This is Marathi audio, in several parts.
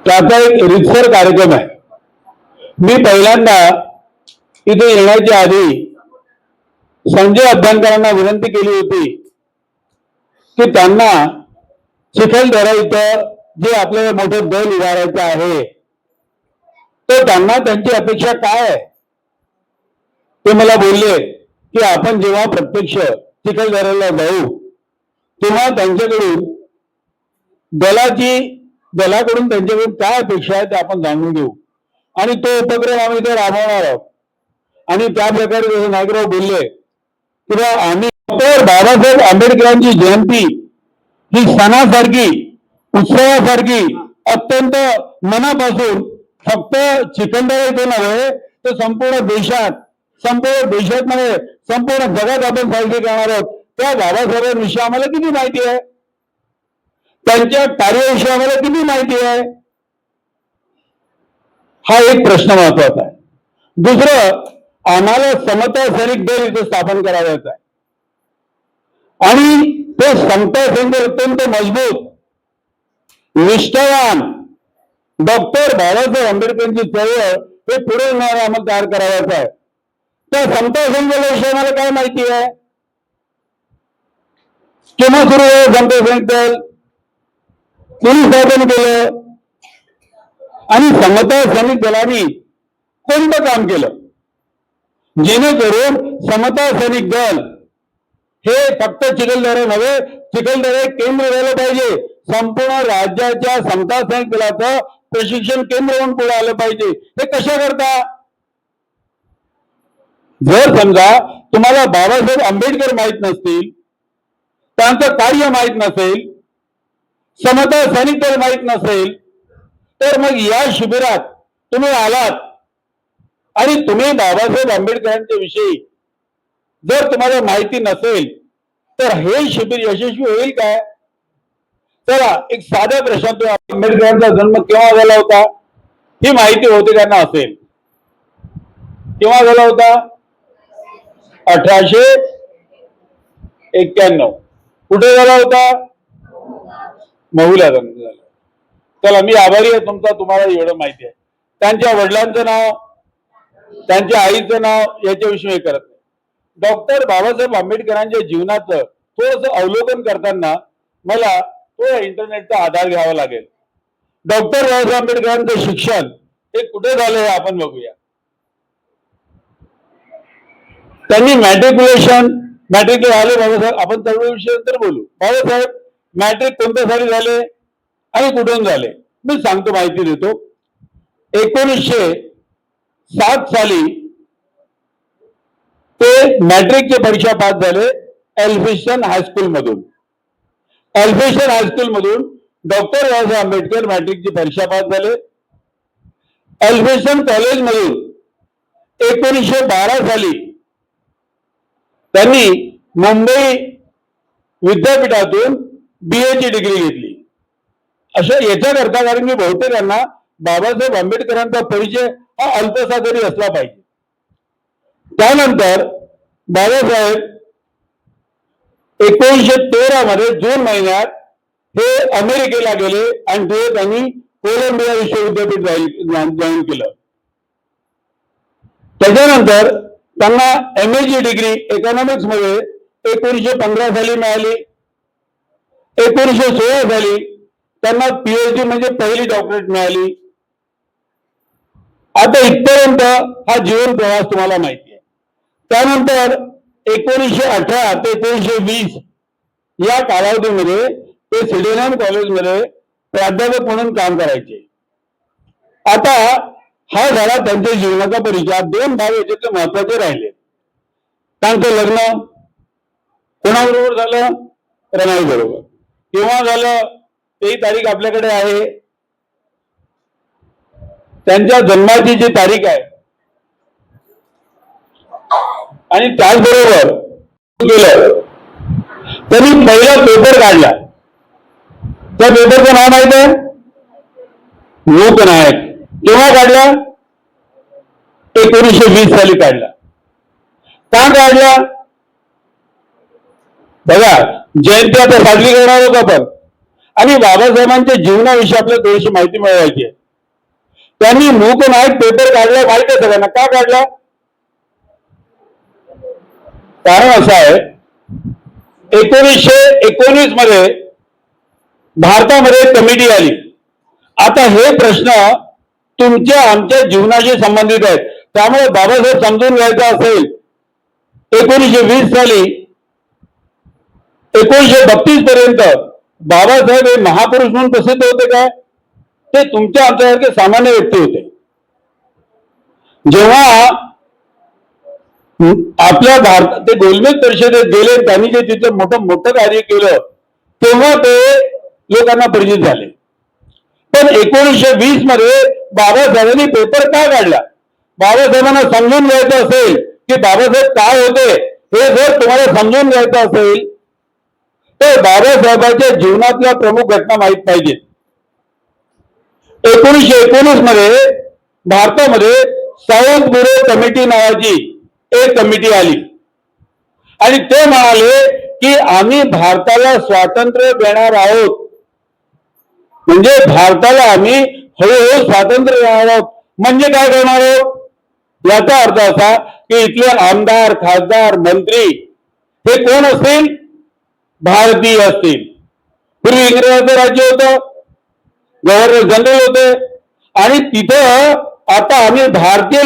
त्याचा एक रितसर कार्यक्रम आहे. मी पहिल्यांदा इथे येण्याच्या आधी संजय अभ्यंकरांना विनंती केली होती की त्यांना चिखलदरा इथं जे आपल्याला मोठं दल उभारायचं आहे तर त्यांना त्यांची अपेक्षा काय आहे ते मला बोलले की आपण जेव्हा प्रत्यक्ष चिखलदऱ्याला जाऊ तेव्हा त्यांच्याकडून दलाकडून त्यांच्याकडून काय अपेक्षा आहे ते आपण जाणून घेऊ आणि तो उपक्रम आम्ही इथे राबवणार आहोत. आणि त्या प्रकारे जसं नायकराव बोलले की आम्ही डॉक्टर बाबासाहेब आंबेडकरांची जयंती ही सणासारखी उत्सवासारखी अत्यंत मनापासून फक्त चिखलदरा इथे नव्हे तर संपूर्ण देशात नव्हे संपूर्ण जगात आपण साजरी करणार आहोत. त्या बाबासाहेबांविषयी आम्हाला किती माहिती आहे, त्यांच्या कार्याविषयी आम्हाला किती माहिती आहे, हा एक प्रश्न महत्वाचा आहे. दुसरं, आम्हाला समता सैनिक दल इथे स्थापन करायचं आहे आणि ते समता सैनिक दल अत्यंत मजबूत निष्ठावान डॉक्टर बाबासाहेब आंबेडकरांची चळवळ हे पुढे आम्हाला तयार करायचं आहे. त्या समता सैनिक दलाविषयी आम्हाला काय माहिती आहे, केव्हा सुरू आहे समता सैनिक दल, कोणी स्थापन केलं आणि समता सैनिक दलाने कोणतं काम केलं जेणेकरून समता सैनिक दल हे फक्त चिखलदरा नव्हे, चिखलदरा केंद्र झालं पाहिजे, संपूर्ण राज्याच्या समता सैनिक दलाचं प्रशिक्षण केंद्र म्हणून पुढे आलं पाहिजे. हे कशा करता, जर समजा तुम्हाला बाबासाहेब आंबेडकर माहित नसतील, त्यांचं कार्य माहित नसेल, समता सैनिक दल माहित नसेल तर मग या शिबिरात तुम्ही आलात आणि तुम्ही बाबासाहेब आंबेडकरांच्या विषयी जर तुम्हाला माहिती नसेल तर हे शिबिर यशस्वी होईल काय. चला एक साधा प्रश्न, तो आंबेडकरांचा जन्म केव्हा झाला होता ही माहिती होते त्यांना असेल. केव्हा झाला होता, 1891. कुठे झाला होता, महूला झाला. चला मी आभारी आहे तुमचा, तुम्हाला एवढं माहिती आहे. त्यांच्या वडिलांचं नाव, त्यांच्या आईचं नाव याच्याविषयी हे करत नाही. डॉक्टर बाबासाहेब आंबेडकरांच्या जीवनाचं थोडंसं अवलोकन करताना मला थोडा इंटरनेटचा आधार घ्यावा लागेल. डॉक्टर बाबासाहेब आंबेडकरांचं शिक्षण हे कुठे झालं हे आपण बघूया. त्यांनी मॅट्रिक झाले बाबासाहेब, आपण चळवळीविषयी नंतर बोलू. बाबासाहेब मॅट्रिक कोणत्या साली झाले आणि कुठून झाले मी सांगतो, माहिती देतो. 1907 साली ते मॅट्रिकची परीक्षा पास झाले एल्फिस्टन हायस्कूल मधून. एल्फिस्टन हायस्कूल मधून डॉक्टर बाबासाहेब आंबेडकर मॅट्रिकची परीक्षा पास झाले. एल्फिस्टन कॉलेज मधून 1912 साली त्यांनी मुंबई विद्यापीठातून BA ची डिग्री घेतली. अशा याच्याकरता कारण की बहुतेकांना बाबासाहेब आंबेडकरांचा परिचय हा अल्पसा तरी असला पाहिजे. त्यानंतर बाबासाहेब 1913 मध्ये जून महिन्यात हे अमेरिकेला गेले आणि ते त्यांनी कोलंबिया विश्वविद्यापीठ जॉईन केलं. त्याच्यानंतर त्यांना MA ची डिग्री इकॉनॉमिक्स मध्ये 1915 साली मिळाली. 1916 साली त्यांना PhD म्हणजे पहिली डॉक्टरेट मिळाली. आता इथपर्यंत हा जीवन प्रवास तुम्हाला माहिती आहे. त्यानंतर 1918 ते 1920 या कालावधीमध्ये ते सिडेनहॅम कॉलेजमध्ये प्राध्यापक म्हणून काम करायचे. आता हा झाला त्यांच्या जीवनाचा परिचय. 2 भाग याच्यातले महत्वाचे राहिले. त्यांचं लग्न कोणाबरोबर झालं, रमाई बरोबर. केव्हा झालं तेही तारीख आपल्याकडे आहे. त्यांच्या जन्माची जी तारीख आहे आणि त्याचबरोबर केलं त्यांनी पहिला पेपर काढला. त्या पेपरचं नाव माहित आहे, लोकनायक. केव्हा काढला, 1920 साली काढला. का काढला, बघा जयंती आता साजरी करणार होत आपण, आणि बाबासाहेबांच्या जीवनाविषयी आपल्याला थोडीशी माहिती मिळवायची आहे. त्यांनी मूक नाईक पेपर काढला, माहिती आहे सगळ्यांना. का काढला? कारण असं आहे, 1919 मध्ये भारतामध्ये कमिटी आली. आता हे प्रश्न तुमच्या आमच्या जीवनाशी संबंधित आहेत. त्यामुळे बाबासाहेब समजून घ्यायचा असेल, 1920 साली 1932 पर्यंत बाबासाहेब हे महापुरुष म्हणून प्रसिद्ध होते काय? ते तुमच्या आमच्यासारखे सामान्य व्यक्ती होते. जेव्हा आपल्या भारत ते गोलमेज परिषदेत गेले, त्यांनी जे तिथं मोठं कार्य केलं, तेव्हा ते लोकांना परिचित झाले. पण 1920 मध्ये बाबासाहेबांनी पेपर का काढला? बाबासाहेबांना समजून घ्यायचं असेल की बाबासाहेब काय होते, हे जर तुम्हाला समजून घ्यायचं असेल तर बाबासाहेबांच्या जीवनातल्या प्रमुख घटना माहीत पाहिजेत. 1919 मध्ये भारतामध्ये साऊथ ब्युरो कमिटी नावाची एक कमिटी आली आणि ते म्हणाले की आम्ही भारताला स्वातंत्र्य देणार आहोत. म्हणजे भारताला आम्ही हळूहळू स्वातंत्र्य देणार आहोत. म्हणजे काय करणार आहोत? याचा अर्थ असा की इथले आमदार, खासदार, मंत्री हे कोण असतील? भारतीय असतील. पूर्वी इंग्रजांचं राज्य होतं, गव्हर्नर जनरल होते आणि तिथं आता आम्ही भारतीय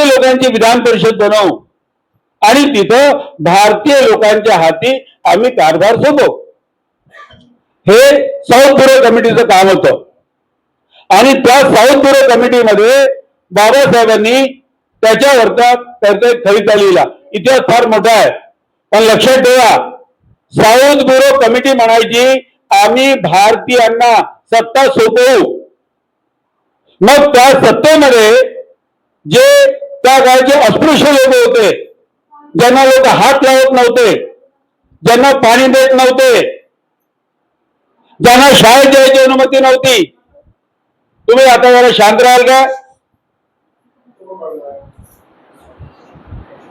लोकांची विधान परिषद बनवू आणि तिथं भारतीय लोकांच्या हाती आम्ही कारभार सोपवू. हे साऊथ ब्युरो कमिटीचं काम होतं. आणि त्या साऊथ ब्युरो कमिटीमध्ये बाबासाहेबांनी त्याच्यावरचा कविता लिहिला. इतिहास फार मोठा आहे, पण लक्षात ठेवा, साऊथ ब्युरो कमिटी म्हणायची आम्ही भारतीयांना सत्ता सोपवू. मग त्या सत्तेमध्ये जे त्या काळचे अस्पृश्य लोक होते, ज्यांना लोक हात लावत नव्हते, ज्यांना पाणी देत नव्हते, ज्यांना शाळेत जायची अनुमती नव्हती. तुम्ही आता जरा शांत राहाल का?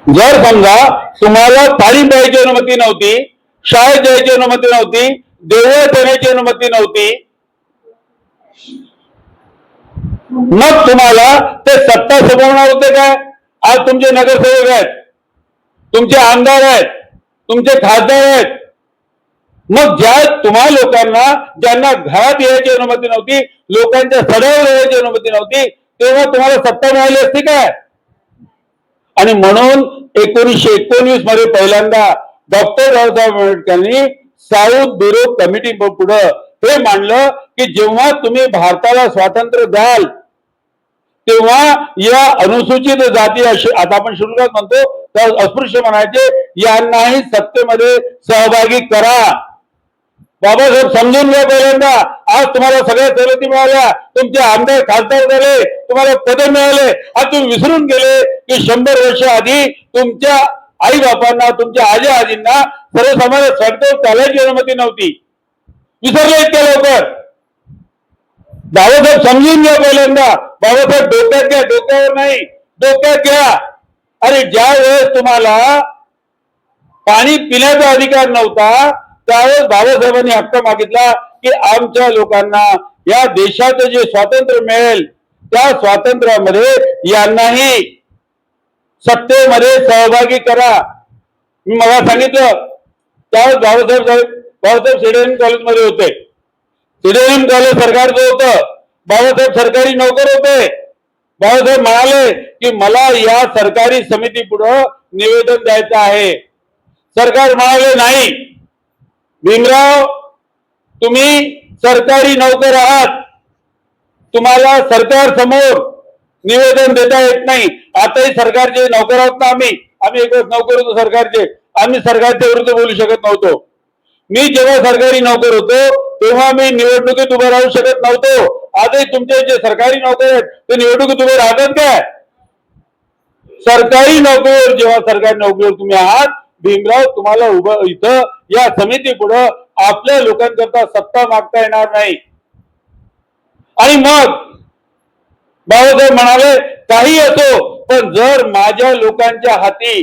जर समजा तुम्हाला पाणी प्यायची अनुमती नव्हती, शाळेत जायची अनुमती नव्हती, देवळात जाण्याची अनुमती नव्हती, मग तुम्हाला ते सत्ता सोपवणार होते काय? आज तुमचे नगरसेवक आहेत, तुमचे आमदार आहेत, तुमचे खासदार आहेत. मग तुम्हा लोकांना ज्यांना घरात यायची अनुमती नव्हती, लोकांच्या सड्यावर यायची अनुमती नव्हती, तेव्हा तुम्हाला सत्ता मिळाली असती काय? आणि म्हणून 1919 मध्ये पहिल्यांदा डॉक्टर बाबासाहेब आंबेडकरांनी साऊथ ब्युरो कमिटी पुढे हे मांडलं की जेव्हा तुम्ही भारताला स्वातंत्र्य द्याल तेव्हा या अनुसूचित जाती, आता आपण शुल्कात म्हणतो तर अस्पृश्य म्हणायचे, यांनाही सत्तेमध्ये सहभागी करा. बाबासाहेब समजून घ्या पहिल्यांदा. आज तुम्हाला सगळ्या सवलती मिळाल्या, तुमचे आमदार खासदार झाले, तुम्हाला पदे मिळाले. आज तुम्ही विसरून गेले की 100 वर्ष आधी तुमच्या आई बापांना, तुमच्या आजी आजींना सर्वसामान्य सडकेवर चालायची अनुमती नव्हती. विसरले इतक्या लवकर? बाबासाहेब समजून घ्या पहिल्यांदा. बाबासाहेब डोक्यात घ्या, डोक्यावर नाही, डोक्यात घ्या. अरे ज्या वेळेस तुम्हाला पाणी पिण्याचा अधिकार नव्हता त्यावेळेस बाबासाहेबांनी हक्क मागितला की आमच्या लोकांना या देशाचं जे स्वातंत्र्य मिळेल त्या स्वातंत्र्यामध्ये यांनाही सत्तेमध्ये सहभागी करा. मी मला सांगितलं त्यावेळेस बाबासाहेब सीडीएम कॉलेजमध्ये होते. सीडीएम कॉलेज सरकारचं होतं. बाबासाहेब सरकारी नोकर होते. बाबासाहेब म्हणाले की मला या सरकारी समिती पुढे निवेदन द्यायचं आहे. सरकार म्हणाले नाही भीमराव, तुम्ही सरकारी नोकर आहात, तुम्हाला सरकार समोर निवेदन देता येत नाही. आताही सरकारचे नोकर आहोत ना आम्ही एकच नोकर होतो सरकारचे. आम्ही सरकारच्या विरुद्ध बोलू शकत नव्हतो. मी जेव्हा सरकारी नोकर होतो तेव्हा मी निवडणुकीत उभं राहू शकत नव्हतो. आजही तुमचे जे सरकारी नोकर आहेत ते निवडणुकीत उभे राहतात काय? सरकारी नोकरीवर, जेव्हा सरकारी नोकरीवर तुम्ही आहात भीमराव, तुम्हाला उभं इथं या समिती पुढे आपल्या लोकांकरता सत्ता मागता येणार नाही. आणि मग बाबासाहेब म्हणाले काही असो, पण जर माझ्या लोकांच्या हाती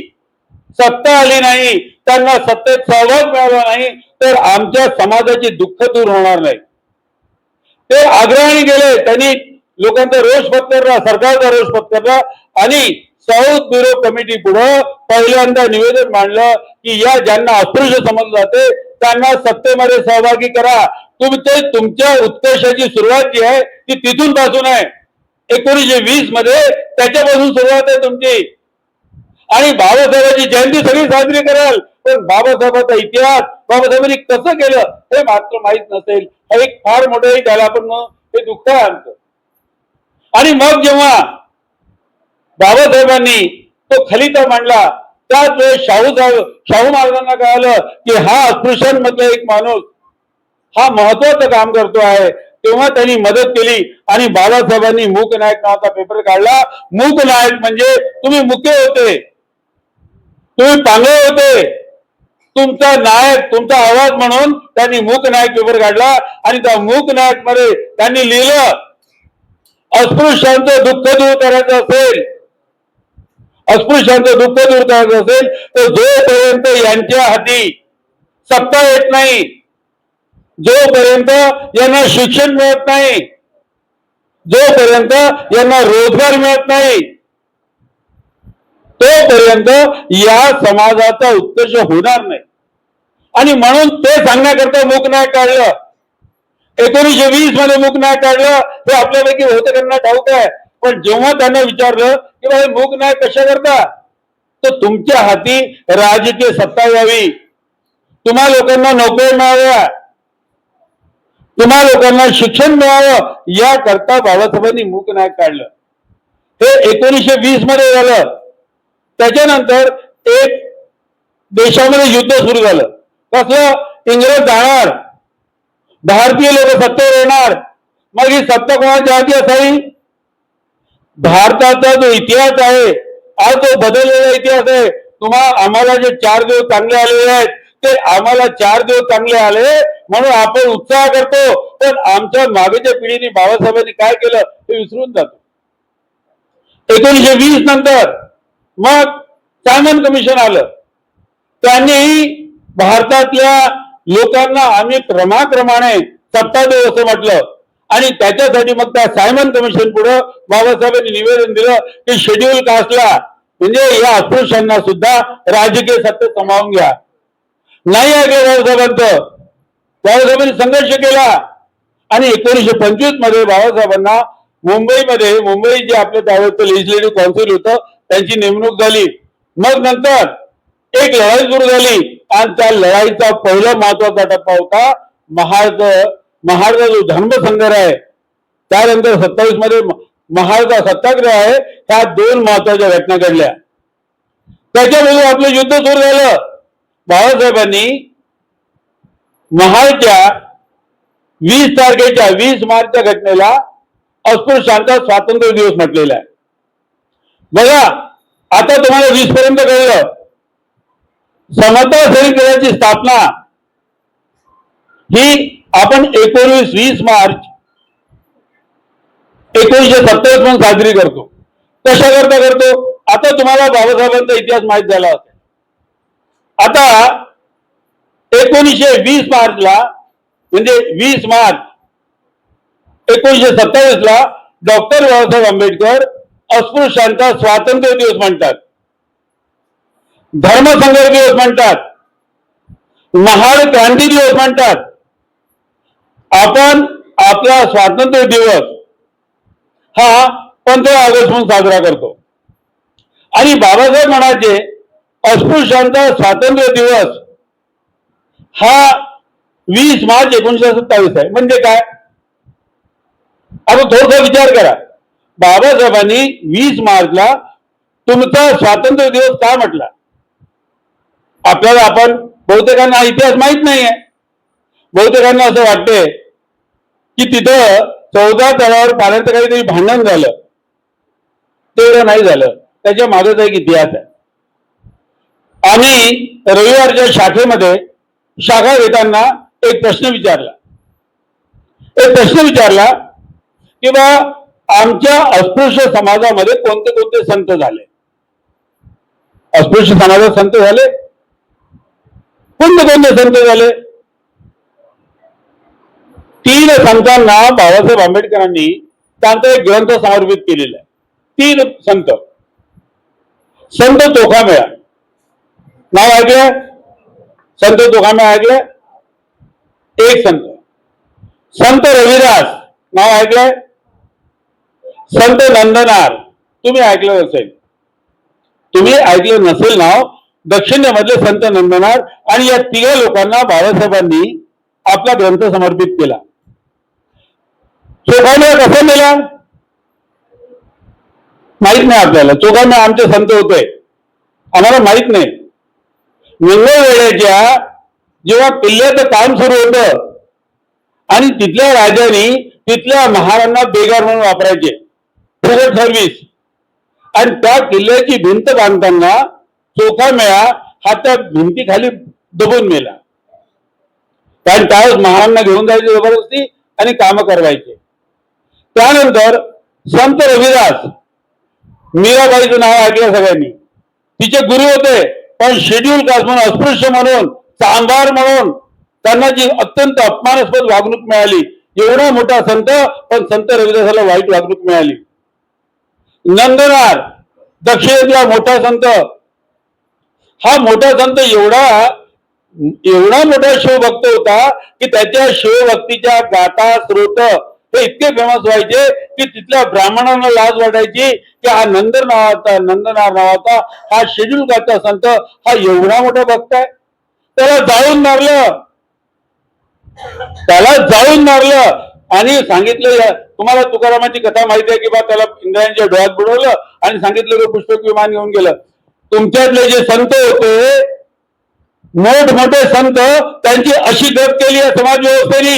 सत्ता आली नाही, त्यांना सत्तेत सहभाग मिळाला नाही, तर आमच्या समाजाची दुःख दूर होणार नाही. ते आग्रहाने गेले, त्यांनी लोकांचा रोष पत्करला, सरकारचा रोष पत्करला आणि साऊथ ब्युरो कमिटी पुढे पहिल्यांदा निवेदन मांडलं की या ज्यांना अस्पृश्य समजलं जाते त्यांना सत्तेमध्ये सहभागी करा. तुमच्या उत्कर्षाची सुरुवात जी आहे ती तिथून पासून आहे. 1920 मध्ये त्याच्यापासून सुरुवात आहे तुमची. आणि बाबासाहेबांची जयंती सगळी साजरी कराल, पण बाबासाहेबांचा इतिहास बाबासाहेबांनी कसं केलं हे मात्र माहित नसेल. हा एक फार मोठं त्याला आपण हे दुःख आहे आमचं. आणि मग जेव्हा बाबासाहेबांनी तो खलिता मांडला त्याच वेळेस शाहू महाराजांना कळालं की हा अस्पृश्यांमधला एक माणूस हा महत्वाचं काम करतो आहे. तेव्हा त्यांनी मदत केली आणि बाबासाहेबांनी मूक नायक नावाचा पेपर काढला. मूक नायक म्हणजे तुम्ही मुके होते, तुम्ही पांगळे होते, तुमचा नायक तुमचा आवाज म्हणून त्यांनी मूक नायक पेपर काढला आणि त्या मूक नायक मध्ये त्यांनी लिहिलं अस्पृश्यांचं दुःख दूर करायचं असेल, अस्पृश्यांचं दुःख दूर करायचं असेल तर जोपर्यंत यांच्या हाती सत्ता येत नाही, जोपर्यंत यांना शिक्षण मिळत नाही, जोपर्यंत यांना रोजगार मिळत नाही, तोपर्यंत या समाजाचा उत्कर्ष होणार नाही. आणि म्हणून ते सांगण्याकरता मूक नायक काढलं. 1920 मध्ये मूक नायक काढलं हे आपल्यापैकी बहुतेकांना ठाऊक आहे. पण जेव्हा त्यांना विचारलं की बाबा मूक नायक कशा करता, तर तुमच्या हाती राजकीय सत्ता यावी, तुम्हा लोकांना नोकरी मिळाव्या, तुम्हा लोकांना शिक्षण मिळावं याकरता बाबासाहेबांनी मूक नायक काढलं. हे 1920 मध्ये झालं. त्याच्यानंतर एक देशामध्ये युद्ध सुरू झालं. कसं इंग्रज जाणार, भारतीय लोक सत्तेवर येणार. मग ही सत्ता कोणाच्या हाती असावी? भारताचा जो इतिहास आहे आज जो बदललेला इतिहास आहे. आम्हाला जे 4 दिवस चांगले आलेले आहेत ते आम्हाला 4 दिवस चांगले आले म्हणून आपण उत्साह करतो, पण आमच्या मागेच्या पिढीने बाबासाहेबांनी काय केलं हे विसरून जातो. 1920 नंतर मग सायमन कमिशन आलं. त्यांनी भारतातल्या लोकांना आम्ही क्रमाक्रमाने सत्ता देऊ असं म्हटलं आणि त्याच्यासाठी मग त्या सायमन कमिशन पुढे बाबासाहेबांनी निवेदन दिलं की शेड्यूल कास्टला म्हणजे या अस्पृश्यांना सुद्धा राजकीय सत्तेत सामावून घ्या. नाही ऐकलं बाबासाहेबांचं. बाबासाहेबांनी संघर्ष केला आणि 1925 मध्ये बाबासाहेबांना मुंबई जे आपलं त्यावेळेचं लेजिस्लेटिव्ह काउन्सिल होतं त्यांची नेमणूक झाली. मग नंतर एक लढाई सुरू झाली आणि त्या लढाईचा पहिला महत्वाचा टप्पा होता महाडचा जो धर्मसंग्रह आहे. त्यानंतर 27 मध्ये महाडचा सत्याग्रह आहे. ह्या 2 महत्वाच्या घटना घडल्या. त्याच्यामध्ये आपलं युद्ध सुरू झालं. बाबासाहेबांनी महाडच्या 20 मार्चच्या घटनेला अस्पृश्यांचा स्वातंत्र्य दिवस म्हटलेला आहे. बघा आता तुम्हाला 20 पर्यंत कळलं. समता सैनिकांची स्थापना ही आपण 19-20 मार्च 1927 म्हणून साजरी करतो. कशा करता करतो? आता तुम्हाला बाबासाहेबांचा इतिहास माहित झाला असेल. आता 1920 मार्चला म्हणजे 20 मार्च 1927 ला डॉक्टर बाबासाहेब आंबेडकर अस्पृश्यांचा स्वातंत्र्य दिवस म्हणतात, धर्मसंघर्ष दिवस म्हणतात, महाड क्रांती दिवस म्हणतात. आपण आपला स्वातंत्र्य दिवस हा 15 ऑगस्ट म्हणून साजरा करतो आणि बाबासाहेब म्हणायचे अस्पृश्यांचा स्वातंत्र्य दिवस हा 20 मार्च 1927 आहे. म्हणजे काय? आता थोडासा विचार करा. बाबासाहेबांनी 20 मार्चला तुमचा स्वातंत्र्य दिवस का म्हटला? आपण बहुतेकांना इतिहास माहित नाहीये. बहुतेकांना असं वाटतंय की तिथं 14 तळावर पाण्याचं काहीतरी भांडण झालं. तेवढं नाही झालं. त्याच्या मागेचा एक इतिहास आहे. आम्ही रविवारच्या शाखेमध्ये शाखा घेताना एक प्रश्न विचारला की बा आमच्या अस्पृश्य समाजामध्ये कोणते कोणते संत झाले. अस्पृश्य समाजात संत झाले? कोणते कोणते संत झाले? 3 संतांना बाबासाहेब आंबेडकरांनी त्यांचा एक ग्रंथ समर्पित केलेला आहे. 3 संत. संत तोखामेळा नाव ऐकलं? संत तोखामेळा ऐकलं? एक संत. संत रविदास नाव ऐकलंय? संत नंदनार तुम्ही ऐकलं असेल. तुम्ही ऐकलं नसेल नाव, दक्षिणेमधले संत नंदनार. आणि या 3 लोकांना बाबासाहेबांनी आपला ग्रंथ समर्पित केला. चोखामेळा कसा मेला माहित नाही आपल्याला. चोखामेळा आमचे संत होते, आम्हाला माहित नाही. मंगळवेढ्याच्या जेव्हा किल्ल्याचं काम सुरू होतं आणि तिथल्या राजांनी तिथल्या महारांना बेगार म्हणून वापरायचे, फुकट सर्व्हिस. आणि त्या किल्ल्याची भिंत बांधताना चोखामेळा हा त्या भिंतीखाली दबून मेला. कारण त्यावेळेस महारांना घेऊन जायची जबरदस्ती आणि काम करवायचे. त्यानंतर संत रविदास, मीराबाईचं नाव ऐकलं सगळ्यांनी. तिचे गुरु होते, पण शेड्यूल कास्ट म्हणून, अस्पृश्य म्हणून, चांभार म्हणून त्यांना जी अत्यंत अपमानास्पद वागणूक मिळाली. एवढा मोठा संत, पण संत रविदासाला वाईट वागणूक मिळाली. नंदनार दक्षिणेतला मोठा संत, हा मोठा संत एवढा मोठा शिवभक्त होता की त्याच्या शिवभक्तीच्या गाथा स्रोत हे इतके फेमस व्हायचे की तिथल्या ब्राह्मणांना लाज वाटायची की हा नंदनार नावाचा हा शेड्यूल कास्टचा संत हा एवढा मोठा भक्त आहे. त्याला जाळून मारलं आणि सांगितलं, तुम्हाला तुकारामाची कथा माहिती आहे की बा त्याला इंद्रायणच्या डोळ्यात बुडवलं आणि सांगितलं की पुष्पक विमान घेऊन गेलं. तुमच्यातले जे संत होते, मोठमोठे संत, त्यांची अशी गत केली आहे समाज व्यवस्थेने.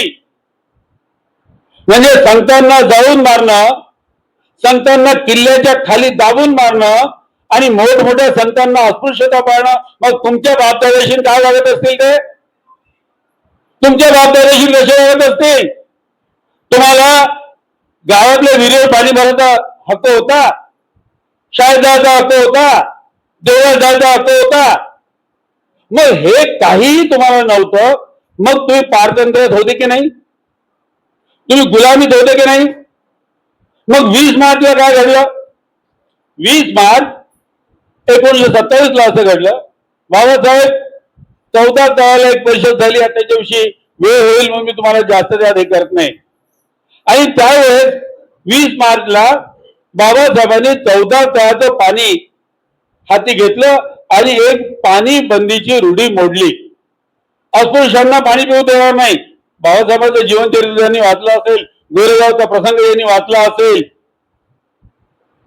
म्हणजे संतांना जाळून मारणं, संतांना किल्ल्याच्या खाली दाबून मारणं आणि मोठमोठ्या संतांना अस्पृश्यता पाळणं. मग तुमच्या बापदादेशील काय वागत असतील ते? तुमच्या बापदादेशील कसे वागत असतील? तुम्हाला गावातल्या विहिरीवर पाणी भरायचा हक्क होता, शाळेत जायचा हक्क होता, देवळात जायचा हक्क होता. मग हे काहीही तुम्हाला नव्हतं. मग तुम्ही पारतंत्र्यात होते की नाही? तुम्ही गुलामीत होते की नाही? मग 20 मार्चला काय घडलं? 20 मार्च 1927 ला असं घडलं. बाबासाहेब 14 तळाला एक परिषद झाली. त्याच्याविषयी वेळ होईल म्हणून मी तुम्हाला जास्त त्यात हे करत नाही. आणि त्यावेळेस 20 मार्चला बाबासाहेबांनी 14 तळाचं पाणी हाती घेतलं आणि एक पाणी बंदीची रूढी मोडली. अस्पृश्यांना पाणी पिऊ देणार नाही. बाबासाहेबांचं जीवनचरित्र यांनी वाचलं असेल, गोरेगावचा प्रसंग यांनी वाचला असेल,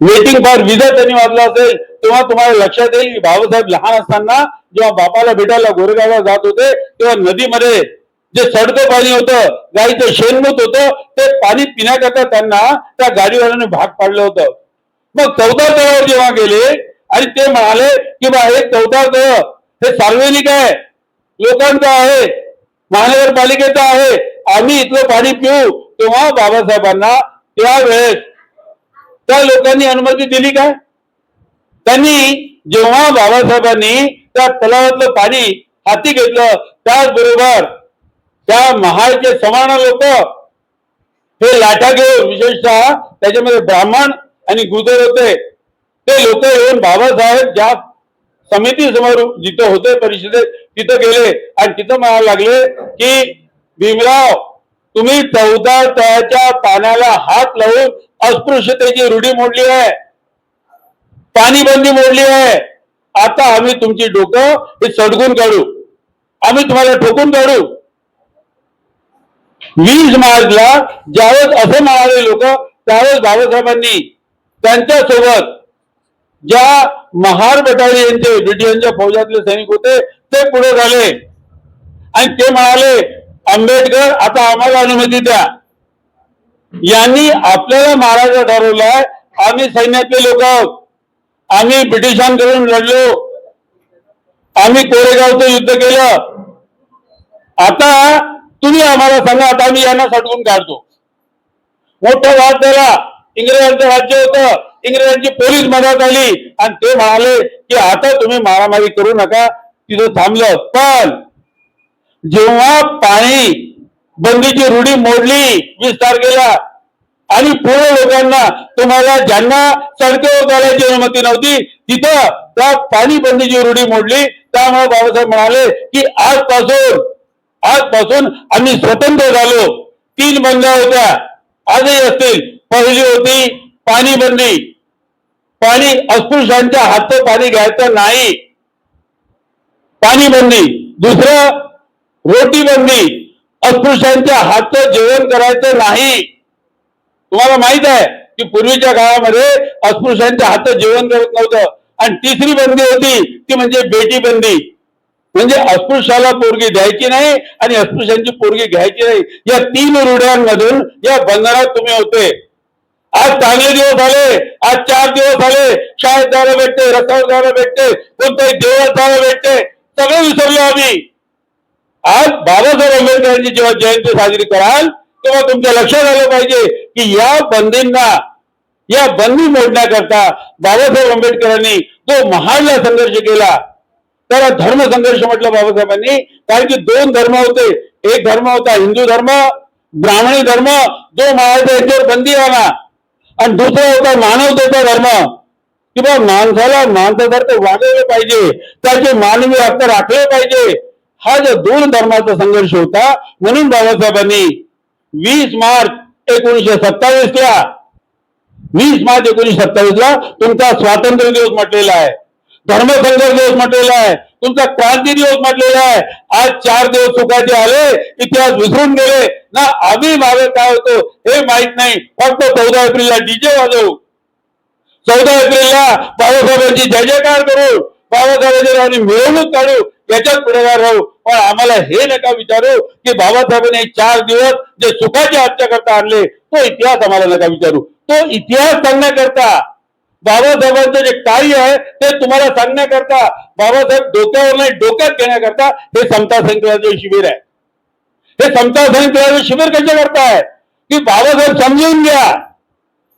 वेटिंग फॉर विजा त्यांनी वाचला असेल, तेव्हा तुम्हाला लक्षात येईल की बाबासाहेब लहान असताना जेव्हा बापाला भेटायला गोरेगावला जात होते तेव्हा नदीमध्ये जे सडकं पाणी होतं, गाईचं शेणमूत होतं, ते पाणी पिण्याकरता त्यांना त्या गाडीवाल्याने भाग पाडलं होतं. मग 14 तळावर जेव्हा गेले आणि ते म्हणाले की बा हे 14 तळ हे सार्वजनिक आहे, लोकांचं आहे, महानगरपालिकेचं आहे, आम्ही इथलं पाणी पिऊ, तेव्हा बाबासाहेबांना त्यावेळेस त्या लोकांनी अनुमती दिली काय? त्यांनी जेव्हा बाबासाहेबांनी त्या तलावातलं पाणी हाती घेतलं, त्याचबरोबर त्या महालचे सवर्ण लोक हे लाटा घेऊन, विशेषतः त्याच्यामध्ये ब्राह्मण आणि गुजर होते, ते लोक येऊन बाबासाहेब ज्या समिती समोर जिथं होते परिषदेत तिथं गेले आणि तिथं म्हणायला लागले की भीमराव, तुम्ही 14 तळाच्या पाण्याला हात लावून अस्पृश्यतेची रूढी मोडली आहे, पाणी बंदी मोडली आहे. आता आम्ही तुमची डोकं हे सडकून काढू, आम्ही तुम्हाला ठोकून काढू. 20 मार्चला ज्यावेळेस असं म्हणाले लोक, त्यावेळेस बाबासाहेबांनी त्यांच्यासोबत ज्या महार बटालियनचे ब्रिटिशांच्या फौजातले सैनिक होते ते पुढे झाले आणि ते म्हणाले, आंबेडकर आता आम्हाला अनुमती द्या. यांनी आपल्याला मारायचं ठरवलंय. आम्ही सैन्यातले लोक आहोत, आम्ही ब्रिटिशांकडून लढलो, आम्ही कोरेगावचं युद्ध केलं. आता तुम्ही आम्हाला सांगा, आता आम्ही यांना सटकून काढतो. मोठा वाद झाला. इंग्रजांचं राज्य होतं, इंग्रजांची पोलीस मदत आली आणि ते म्हणाले की आता तुम्ही मारामारी करू नका, तिथं थांबलं. पण जेव्हा पाणी बंदीची रूढी मोडली 20 तारखेला आणि पूर्ण लोकांना, तुम्हाला ज्यांना सडकेवर चालायची अनुमती नव्हती तिथं त्या पाणी बंदीची रूढी मोडली. त्यामुळे बाबासाहेब म्हणाले की आजपासून आम्ही स्वतंत्र झालो. 3 बंद्या होत्या, आजही असतील. पहिली होती पाणी बंदी, पाणी अस्पृश्यांच्या हातचं पाणी घ्यायचं नाही, पाणी बंदी. दुसरं रोटी बंदी, अस्पृश्यांच्या हातचं जेवण करायचं नाही. तुम्हाला माहित आहे की पूर्वीच्या काळामध्ये अस्पृश्यांच्या हातचं जेवण करत नव्हतं. आणि तिसरी बंदी होती ती म्हणजे बेटी बंदी, म्हणजे अस्पृश्याला पोरगी द्यायची नाही आणि अस्पृश्यांची पोरगी घ्यायची नाही. या 3 रूढ्यांमधून या बंधनात तुम्ही होते. आज चांगले दिवस आले, आज 4 दिवस आले, शाळेत जायला भेटते, रस्त्यावर जायला भेटते, कोणत्याही देवळात जायला भेटते, सगळं विसरलो आम्ही. आज बाबासाहेब आंबेडकरांची जेव्हा जयंती साजरी कराल तेव्हा तुमच्या लक्षात आलं पाहिजे की या बंदी मोडण्याकरता बाबासाहेब आंबेडकरांनी जो महाडला संघर्ष केला, त्याला धर्म संघर्ष म्हटलं बाबासाहेबांनी. कारण की 2 धर्म होते. एक धर्म होता हिंदू धर्म, ब्राह्मणी धर्म, जो महाराज याच्यावर बंदी आला. आणि दुसरा होता मानवतेचा धर्म, की बा माणसाला माणसासारखं वागवलं पाहिजे, त्याचे मानवी हक्क राखले पाहिजे. हा जो 2 धर्माचा संघर्ष होता. म्हणून बाबासाहेबांनी 20 मार्च 1927ला 20 मार्च 1927ला तुमचा स्वातंत्र्य दिवस म्हटलेला आहे, धर्मसंघर्ष दिवस म्हटलेला आहे, तुमचा क्रांती दिवस म्हटलेला आहे. आज 4 दिवस सुखाचे आले, इतिहास विसरून गेले ना. आम्ही मागे काय होतो हे माहित नाही. फक्त 14 एप्रिलला डीजे वाजवू, 14 एप्रिलला बाबासाहेबांची जय जयकार करू, बाबासाहेबांच्या नावाने मिरवणूक काढू, याच्यात पुढेगार राहू. पण आम्हाला हे नका विचारू की बाबासाहेबांनी 4 दिवस जे सुखाची हत्या करता आणले, तो इतिहास आम्हाला नका विचारू. तो इतिहास सांगण्याकरता, बाबासाहेबांचं जे कार्य आहे ते तुम्हाला सांगण्याकरता, बाबासाहेब डोक्यावर नाही डोक्यात घेण्याकरता हे समता संकल्पाचे शिबिर आहे. हे समता संकल्पाचे शिबिर कसे करताय की बाबासाहेब समजून घ्या,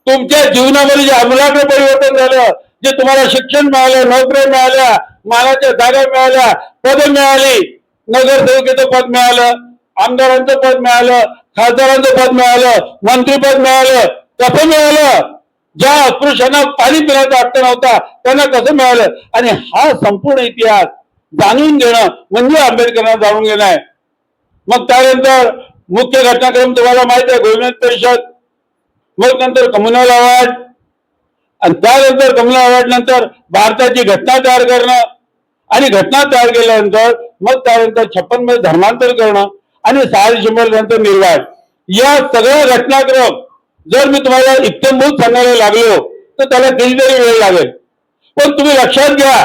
तुमच्या जीवनामध्ये जे आमूलाग्र परिवर्तन झालं, जे तुम्हाला शिक्षण मिळालं, नोकऱ्या मिळाल्या, मानाच्या जागा मिळाल्या, पद मिळाली, नगरसेवकीचं पद मिळालं, आमदारांचं पद मिळालं, खासदारांचं पद मिळालं, मंत्रीपद मिळालं. कसं मिळालं? ज्या अस्पृश्यांना पाणी पिण्याचा हक्क नव्हता त्यांना कसं मिळालं? आणि हा संपूर्ण इतिहास जाणून घेणं म्हणजे आंबेडकरांना जाणून घेणं आहे. मग त्यानंतर मुख्य घटनाक्रम तुम्हाला माहित आहे, गोलमेज परिषद, मग नंतर कम्युनल अवॉर्ड, आणि त्यानंतर कम्युनल अवॉर्ड नंतर भारताची घटना तयार करणं, आणि घटना तयार केल्यानंतर मग त्यानंतर 56 मध्ये धर्मांतर करणं, आणि 6 डिसेंबर नंतर निर्वाण. या सगळ्या घटनाक्रम जर मी तुम्हाला इत्थंभूत सांगायला लागलो तर त्याला कितीतरी वेळ लागेल. पण तुम्ही लक्षात घ्या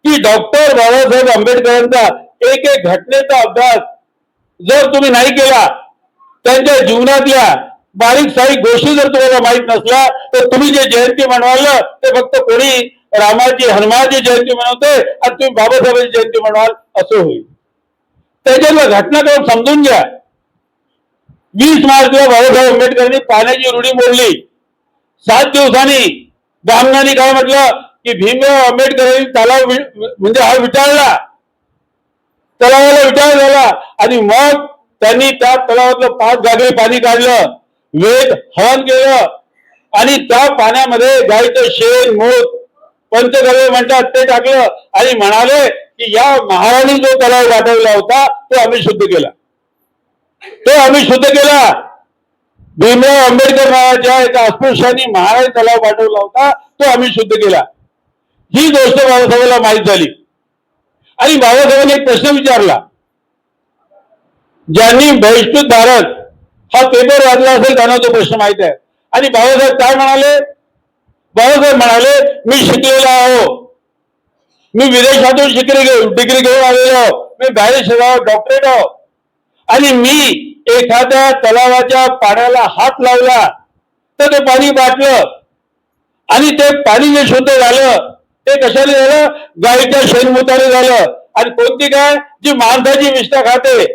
की डॉक्टर बाबासाहेब आंबेडकरांचा एक एक घटनेचा अभ्यास जर तुम्ही नाही केला, त्यांच्या जीवनातल्या बारीक सारीक गोष्टी जर तुम्हाला माहित नसल्या, तर तुम्ही जे जयंती मनवाल ते फक्त कोणी रामाची हनुमानची जयंती मनवते आणि तुम्ही बाबासाहेबांची जयंती मनवाल असं होईल. त्याच्यातला घटनाक्रम समजून घ्या. 20 मार्चला बाबासाहेब आंबेडकरांनी पाण्याची रूढी मोडली. 7 दिवसांनी ब्राह्मणांनी काय म्हटलं की भीमराव आंबेडकरांनी तलाव म्हणजे हा विटाळला, तलावाला विटाळ झाला, आणि मग त्यांनी त्या तलावातलं 5 घागरी पाणी काढलं, वेद हवन केलं, आणि त्या पाण्यामध्ये गायचं शेण मूत पंचगव्य म्हणतात ते टाकलं, आणि म्हणाले की या महाराणी जो तलाव गाठवला होता तो आम्ही शुद्ध केला, तो आम्ही शुद्ध केला. भीमराव आंबेडकर नावाच्या एका अस्पृश्यांनी महाराणी तलाव गाठवला होता, तो आम्ही शुद्ध केला. ही गोष्ट बाबासाहेबांना माहीत झाली, आणि बाबासाहेबांनी एक प्रश्न विचारला. ज्यांनी बहिष्कृत भारत हा पेपर वाचला असेल त्यांना तो प्रश्न माहित आहे. आणि बाबासाहेब काय म्हणाले? बाबासाहेब म्हणाले, मी शिकलेला आहो, मी विदेशातून डिग्री घेऊन आलेलो, मी बाहेर शिकावं डॉक्टरेट आहो, आणि मी एखाद्या तलावाच्या पाण्याला हात लावला तर ते पाणी बाटलं, आणि ते पाणी जे शुद्ध झालं ते कशाने झालं? गायीच्या शेणमूताने झालं. आणि कोणती गाय? जी माणसाची विष्ठा खाते.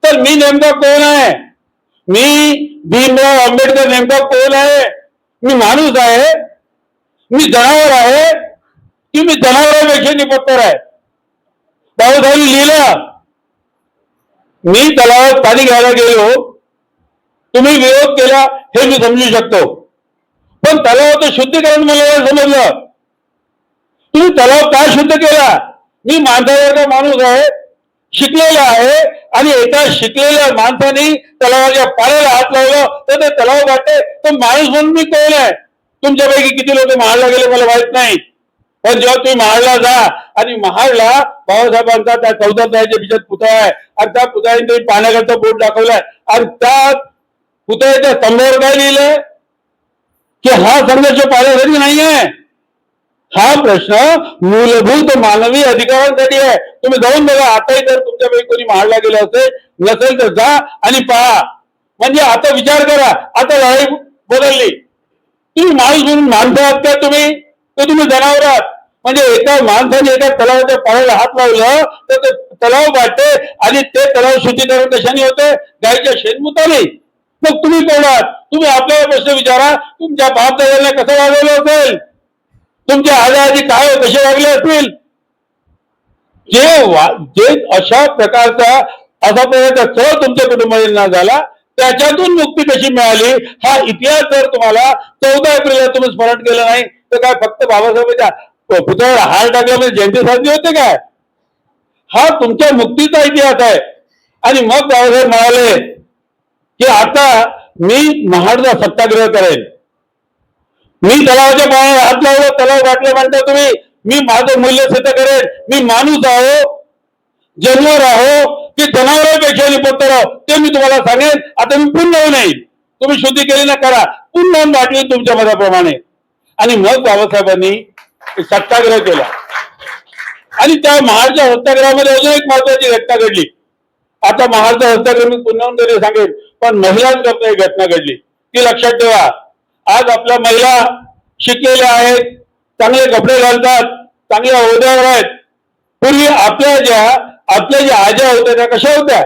तर मी नेमका कोण आहे? मी भीमराव आंबेडकर नेमका कोण आहे? मी माणूस आहे? मी जनावर आहे की मी जनावरांपेक्षा निपत्तर आहे? बाबासाहेबांनी लिहिलं, मी तलावात पाणी घ्यायला गेलो, तुम्ही विरोध केला हे मी समजू शकतो, पण तलावाचं शुद्धीकरण मला नाही समजलं. तुम्ही तलाव काय शुद्ध केला? मी माणसासारखा माणूस आहे, शिकलेला आहे, आणि एका शिकलेल्या माणसाने तलावाच्या पाण्याला हात लावलं तर ते तलाव वाटते. तो माणूस म्हणून मी कोण आहे? तुमच्यापैकी किती लोक महाडला गेले मला माहित नाही, पण जेव्हा तुम्ही महाडला जा, आणि महाडला बाबासाहेबांचा त्या 14 जायच्या बिजात पुतळा आहे, आणि त्या पुतळ्याने तुम्ही पाण्याकरता बोट दाखवलाय, आणि त्या पुतळ्याच्या स्तंभावर काय लिहिलंय की हा संघर्ष पाण्यासाठी नाहीये, हा प्रश्न मूलभूत मानवी अधिकारांसाठी आहे. तुम्ही जाऊन बघा, आताही जर तुमच्यापैकी कोणी महाडला गेलं असेल नसेल तर जा आणि पहा. म्हणजे आता विचार करा, आता लढाई बदलली. तुम्ही माणूस म्हणून माणसं आहात का? तुम्ही जनावर आहात. म्हणजे एका माणसाने एका तलावाच्या पाण्याला हात लावलं तर ते तलाव वाटते, आणि ते तलाव शुद्धीकरण कशाने होते? गायीच्या शेणमुताने. मग तुम्ही कोण आहात? तुम्ही आपल्याला प्रश्न विचारा, तुमच्या बापदादांना कसं वागवलं असेल? तुमच्या आजी काय कसे वागले असतील? जे अशा प्रकारचा छळ तुमच्या कुटुंबाला झाला, त्याच्यातून मुक्ती कशी मिळाली हा इतिहास जर तुम्हाला 14 एप्रिलला तुम्ही स्मरण केलं नाही तर काय फक्त बाबासाहेबांच्या पुतळ्याला हार टाकल्यामध्ये जयंती साजरी होते काय? हा तुमच्या मुक्तीचा इतिहास आहे. आणि मग बाबासाहेब म्हणाले की आता मी महाडचा सत्याग्रह करेन. मी तलावाच्या पाण्याला हात लावला, तलाव गाठले म्हणता तुम्ही, मी माझं मूल्य सिद्ध करेन. मी माणूस आहो, जनावर आहो की जनावरांपेक्षा निपत्तर आहो ते मी तुम्हाला सांगेन. आता मी पुन्हा नाही, तुम्ही शुद्धी केली ना, करा, पुन्हा वाटली तुमच्या मताप्रमाणे. आणि मग बाबासाहेबांनी सत्याग्रह केला. आणि त्या महाडच्या सत्याग्रहामध्ये अजून एक महत्वाची घटना घडली. आता महाडचा सत्याग्रह मी पुन्हा तरी सांगेन, पण महिलांकरता एक घटना घडली ती लक्षात ठेवा. आज आपल्या महिला शिकलेल्या आहेत, चांगले कपडे घालतात, चांगल्या होद्यावर आहेत. पूर्वी आपल्या ज्या आज्या होत्या त्या कशा होत्या?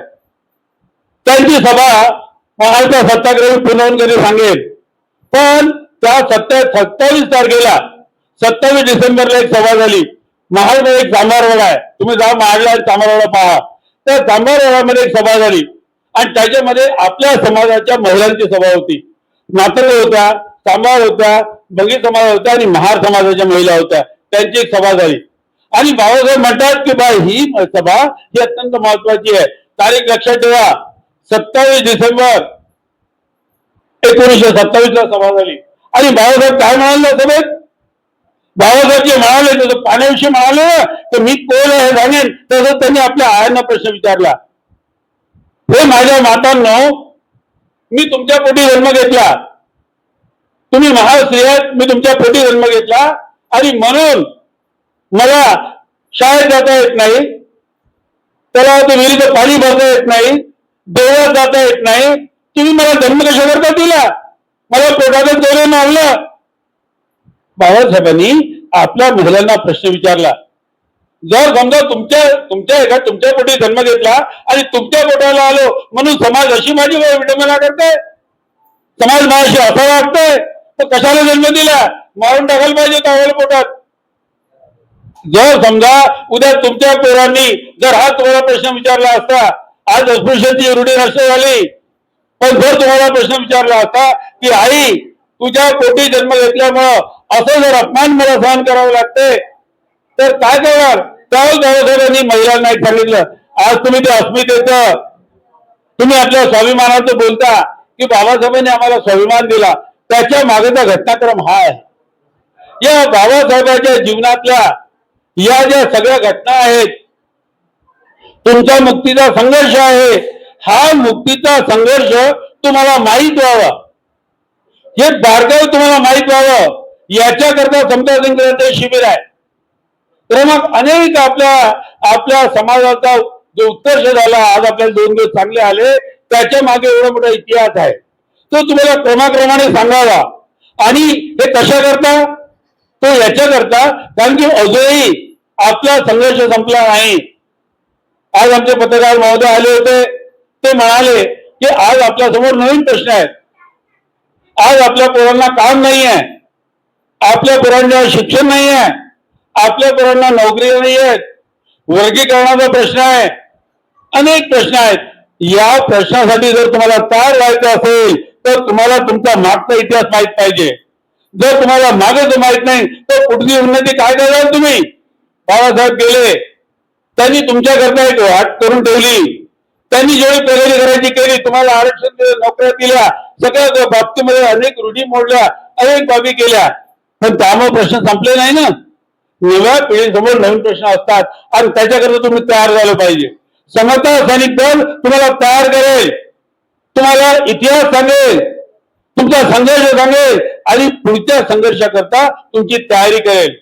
त्यांची सभा महाडचा सत्याग्रह पुन्हा कधी सांगेल. पण त्या 27 तारखेला 27 डिसेंबरला एक सभा झाली. महाडमध्ये एक चांभारवाडा आहे, तुम्ही जा महाडला चांभारवाडा पहा. त्या चांभारवाड्यामध्ये एक सभा झाली, आणि त्याच्यामध्ये आपल्या समाजाच्या महिलांची सभा होती. म्हातारे होत्या, चांभार होत्या, बंगी समाज होत्या, आणि महार समाजाच्या महिला होत्या. त्यांची एक सभा झाली. आणि बाबासाहेब म्हणतात की बा ही सभा ही अत्यंत महत्वाची आहे. तारीख लक्षात ठेवा, 27 डिसेंबर 1927 ला सभा झाली. आणि बाबासाहेब काय म्हणाले सभेत? बाबासाहेब जे म्हणाले तसं पाण्याविषयी म्हणाले तर मी कोण आहे सांगेन, तसंच त्यांनी आपल्या आयांना प्रश्न विचारला. हे माझ्या मातांनो, मी तुमच्या पोटी जन्म घेतला, तुम्ही महास्त्री आहेत, मी तुमच्या पोटी जन्म घेतला, आणि म्हणून मला शाळेत जाता येत नाही, त्याला विहिरीचं पाणी भरता येत नाही, देवळात जाता येत नाही. तुम्ही मला जन्म कशा करता दिला? मला पोटातच दोरे आणलं. बाबासाहेबांनी आपल्या महिलांना प्रश्न विचारला. जर समजा तुमच्या पोटी जन्म घेतला आणि तुमच्या पोटाला आलो म्हणून समाज अशी माझी विडंबना करते, समाज माझ्याशी असं वागतंय, तर कशाला जन्म दिला? मारून टाकायला पाहिजे त्यावेळेला पोटात. जर समजा उद्या तुमच्या पोरांनी जर हा तुम्हाला प्रश्न विचारला असता, आज अस्पृश्याची रूढी नष्ट झाली, पण जर तुम्हाला प्रश्न विचारला असता की आई तुझ्या पोटी जन्म घेतल्यामुळं असं जर अपमान मला सहन करावं लागते तर काय करणार? त्यावेळेस बाबासाहेबांनी महिलांना एक सांगितलं, आज तुम्ही ते अस्मितेचं, तुम्ही आपल्या स्वाभिमानाचं बोलता की बाबासाहेबांनी आम्हाला स्वाभिमान दिला, त्याच्या मागेचा घटनाक्रम हा आहे. या बाबासाहेबांच्या जीवनातल्या या ज्या सगळ्या घटना आहेत, तुमचा मुक्तीचा संघर्ष आहे, हा मुक्तीचा संघर्ष तुम्हाला माहीत व्हावा, हे बारकावे तुम्हाला माहीत व्हावं, याच्याकरता समता संघर्ष शिबिर आहे. तर मग अनेक आपल्या समाजाचा जो उत्कर्ष झाला, आज आपल्याला 2 दिवस चांगले आले, त्याच्या मागे एवढा मोठा इतिहास आहे, तो तुम्हाला क्रमाक्रमाने सांगावा. आणि हे कशा करता? तो याच्याकरता कारण की अजूनही आपला संघर्ष संपला नाही. आज आमचे पत्रकार महोदय आले होते, ते म्हणाले की आज आपल्या समोर नवीन प्रश्न आहेत. आज आपल्या पोरांना काम नाही आहे, आपल्या पोरांना शिक्षण नाही आहे, आपल्या पोरांना नोकरी नाही आहेत, वर्गीकरणाचा प्रश्न आहे, अनेक प्रश्न आहेत. या प्रश्नासाठी जर तुम्हाला तयार व्हायचं असेल तर तुम्हाला तुमचा मागचा इतिहास माहित पाहिजे. जर तुम्हाला मागच माहित नाही तर कुठली उन्नती काय करणार तुम्ही? बाबासाहेब गेले, त्यांनी तुमच्याकरता एक वाट करून ठेवली. त्यांनी जेवढी प्रगती करायची केली, तुम्हाला आरक्षण दिलं, नोकऱ्या दिल्या, सगळ्या बाबतीमध्ये अनेक रूढी मोडल्या, अनेक बाबी केल्या, पण त्यामुळे प्रश्न संपले नाही ना. नव्या पिढीसमोर नवीन प्रश्न असतात आणि त्याच्याकरता तुम्ही तयार झालं पाहिजे. समर्थ सैनिक दल तुम्हाला तयार करेल, तुम्हाला इतिहास सांगेल, तुमचा संघर्ष सांगेल आणि पुढच्या संघर्षाकरता तुमची तयारी करेल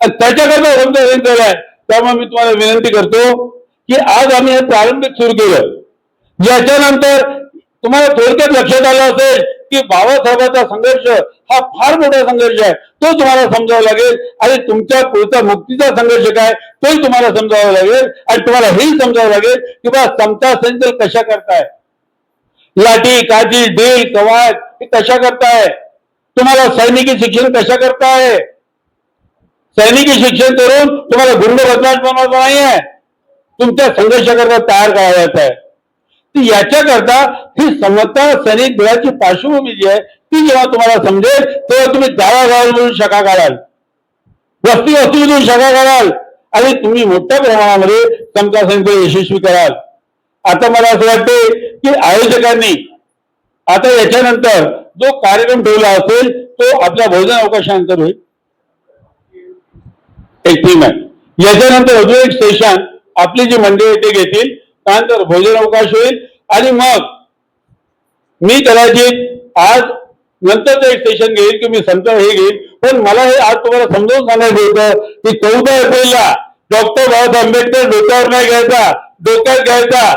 आणि त्याच्याकरता समजा केलाय. त्यामुळे मी तुम्हाला विनंती करतो की आज आम्ही हे प्रारंभिक सुरू केलं. याच्यानंतर तुम्हाला थोडक्यात लक्षात आलं असेल की बाबासाहेबांचा संघर्ष हा फार मोठा संघर्ष आहे, तो तुम्हाला समजावा लागेल आणि तुमच्या पुढचा मुक्तीचा संघर्ष काय तोही तुम्हाला समजावा लागेल आणि तुम्हाला हेही समजावं लागेल की बा समता संचल कशा करताय, लाठी काठी ढील कवायत हे कशा करताय, तुम्हाला सैनिकी शिक्षण कशा करताय. सैनिकी शिक्षण करून तुम्हाला गुंड बदमाश बनवायचं नाहीये, तुमच्या संघर्षाकरता तयार करायचं आहे. याच्याकरता ही समता सैनिक दलाची पार्श्वभूमी जी आहे ती जेव्हा तुम्हाला समजेल तेव्हा तुम्ही गावागावामधून शाखा काढाल, वस्ती वस्तीमधून शाखा काढाल आणि तुम्ही मोठ्या प्रमाणामध्ये समता सैनिक यशस्वी कराल. आता मला असं वाटते की आयोजकांनी आता याच्यानंतर जो कार्यक्रम ठेवला असेल तो आपल्या बहुजन अवकाशानंतर होईल. एक टीम आहे, याच्यानंतर अजून एक स्टेशन आपली जी मंडळी ते घेतील, त्यानंतर भोजन अवकाश होईल आणि मग मी कदाचित आज नंतरचं एक स्टेशन घेईल की मी संत हे घेईल. पण मला हे आज तुम्हाला समजावून सांगायचं होतं की 14 एप्रिलला डॉक्टर बाबासाहेब आंबेडकर डोक्यावर नाही घ्यायचा, डोक्यात घ्यायचा.